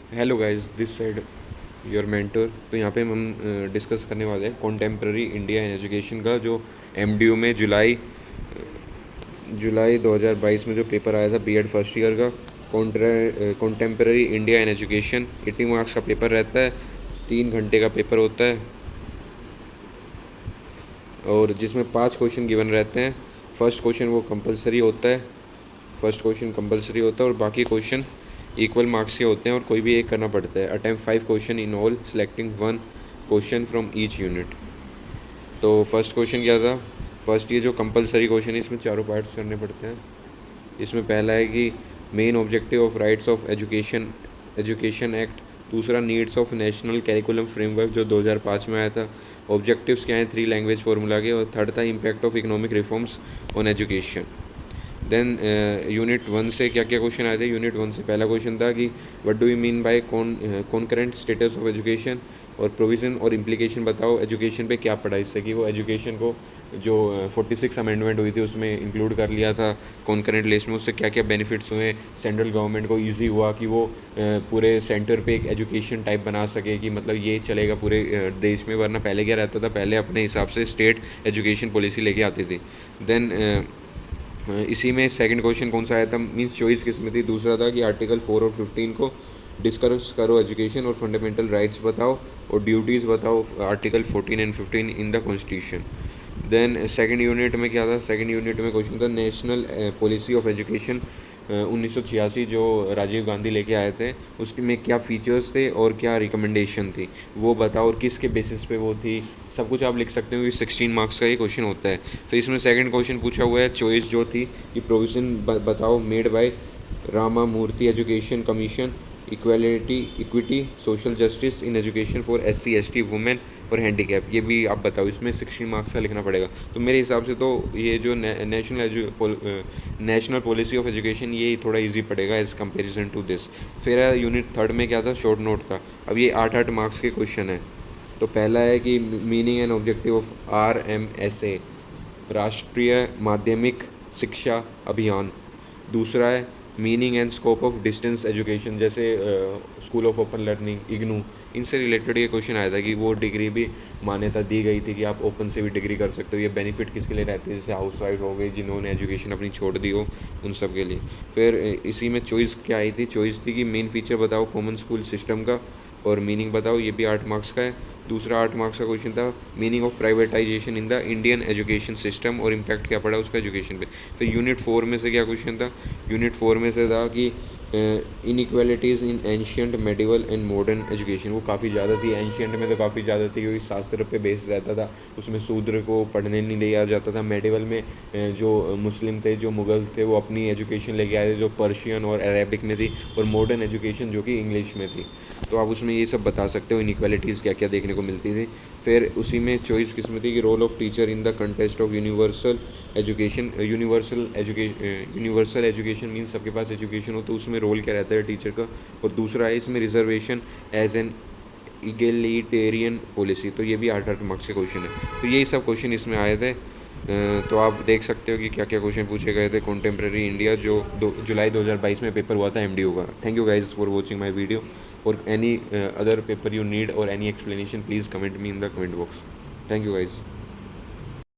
Hello guys, this side your mentor. तो यहाँ पे हम डिस्कस करने वाले हैं कॉन्टेम्प्ररी इंडिया इन एजुकेशन का, जो एमडीयू में जुलाई 2022 में जो पेपर आया था बीएड फर्स्ट ईयर का। Contemporary India in education 80 marks का पेपर रहता है, 3 घंटे का पेपर होता है और जिसमें 5 क्वेश्चन गिवन रहते हैं। फर्स्ट क्वेश्चन कंपलसरी होता है और बाकी क्वेश्चन इक्वल मार्क्स के होते हैं और कोई भी एक करना पड़ता है। Attempt 5 question in all, selecting 1 question from each unit. तो फर्स्ट क्वेश्चन क्या था? फर्स्ट ये जो कंपलसरी क्वेश्चन है, इसमें चारों पार्ट्स करने पड़ते हैं। इसमें पहला है कि main objective of rights of education act. दूसरा needs of national curriculum framework जो 2005 में आया था। ऑब्जेक्टिव्स क्या हैं 3 लैंग्वेज फार्मूला के। और थर्ड था impact of economic reforms on education. Then unit 1 से क्या क्या क्वेश्चन आए थे? यूनिट 1 से पहला क्वेश्चन था कि what do you mean by concurrent status of education, और प्रोविज़न और इम्प्लीकेशन बताओ एजुकेशन पे क्या पढ़ा इससे, कि वो एजुकेशन को जो 46 अमेंडमेंट हुई थी उसमें इंक्लूड कर लिया था कॉन्करेंट लिस्ट में, उससे क्या क्या बेनिफिट्स हुए। सेंट्रल गवर्नमेंट को ईजी हुआ कि वो पूरे सेंटर पे एक एजुकेशन टाइप बना सके, कि मतलब ये चलेगा पूरे देश में, वरना पहले क्या रहता था, पहले अपने हिसाब से स्टेट एजुकेशन पॉलिसी लेके आती थी। देन इसी में सेकंड क्वेश्चन कौन सा आया था? मीन्स चॉइस किसमें थी? दूसरा था कि आर्टिकल 4 और 15 को डिस्कस करो एजुकेशन और फंडामेंटल राइट्स बताओ और ड्यूटीज़ बताओ, article 14 and 15 in the constitution. Then second unit में क्या था? सेकंड यूनिट में क्वेश्चन था नेशनल पॉलिसी ऑफ एजुकेशन 1986 जो राजीव गांधी लेके आए थे, उसके में क्या फ़ीचर्स थे और क्या रिकमेंडेशन थी वो बताओ, और किसके बेसिस पे वो थी, सब कुछ आप लिख सकते हो। ये 16 मार्क्स का ये क्वेश्चन होता है। तो इसमें सेकंड क्वेश्चन पूछा हुआ है, चॉइस जो थी कि प्रोविज़न बताओ made by Rama Murti education commission, equity social justice in education for SC ST women और हैंडीकैप, ये भी आप बताओ। इसमें 16 मार्क्स का लिखना पड़ेगा। तो मेरे हिसाब से तो ये जो नेशनल पॉलिसी ऑफ एजुकेशन, ये थोड़ा इजी पड़ेगा एज कंपेरिजन टू दिस। फिर यूनिट थर्ड में क्या था? शॉर्ट नोट था। अब ये 8 मार्क्स के क्वेश्चन है। तो पहला है कि meaning and objective of RMSA, Rashtriya Madhyamik Shiksha Abhiyan. दूसरा है meaning and scope of distance education, जैसे school of open learning, IGNOU, इनसे रिलेटेड ये क्वेश्चन आया था कि वो डिग्री भी मान्यता दी गई थी कि आप ओपन से भी डिग्री कर सकते हो। ये बेनिफिट किसके लिए रहती है? जैसे हाउस वाइफ हो गई जिन्होंने एजुकेशन अपनी छोड़ दी हो, उन सब के लिए। फिर इसी में चॉइस क्या आई थी? चॉइस थी कि मेन फीचर बताओ कॉमन स्कूल सिस्टम का और मीनिंग बताओ, ये भी 8 मार्क्स का है। दूसरा 8 मार्क्स का क्वेश्चन था meaning of privatisation in the Indian education system और इम्पैक्ट क्या पड़ा उसका एजुकेशन पे। फिर यूनिट 4 में से क्या क्वेश्चन था? यूनिट 4 में से था कि inequalities in ancient medieval and modern education. वो काफ़ी ज़्यादा थी, एंशियंट में तो काफ़ी ज़्यादा थी क्योंकि शास्त्र पे बेस रहता था, उसमें शूद्र को पढ़ने नहीं दिया जाता था। मेडिवल में जो मुस्लिम थे, जो मुग़ल थे, वो अपनी एजुकेशन लेके आए थे जो पर्शियन और अरेबिक में थी, और मॉडर्न एजुकेशन जो कि इंग्लिश में थी। तो आप उसमें ये सब बता सकते हो इनइक्वालिटीज़ क्या क्या देखने को मिलती थी। फिर उसी में चॉइस किस्म थी कि role of teacher in the contest of universal education means सबके पास एजुकेशन हो तो उसमें रोल क्या रहता है टीचर का। और दूसरा है इसमें reservation as an egalitarian policy. तो ये भी 8 मार्क्स के क्वेश्चन है। तो यही सब क्वेश्चन इसमें आए थे। तो आप देख सकते हो कि क्या क्या क्वेश्चन पूछे गए थे कॉन्टेम्प्रेरी इंडिया जो जुलाई 2022 में पेपर हुआ था MDU का। Thank you guys for watching my video, और any other paper you need और any explanation please comment me in the comment box. Thank you guys.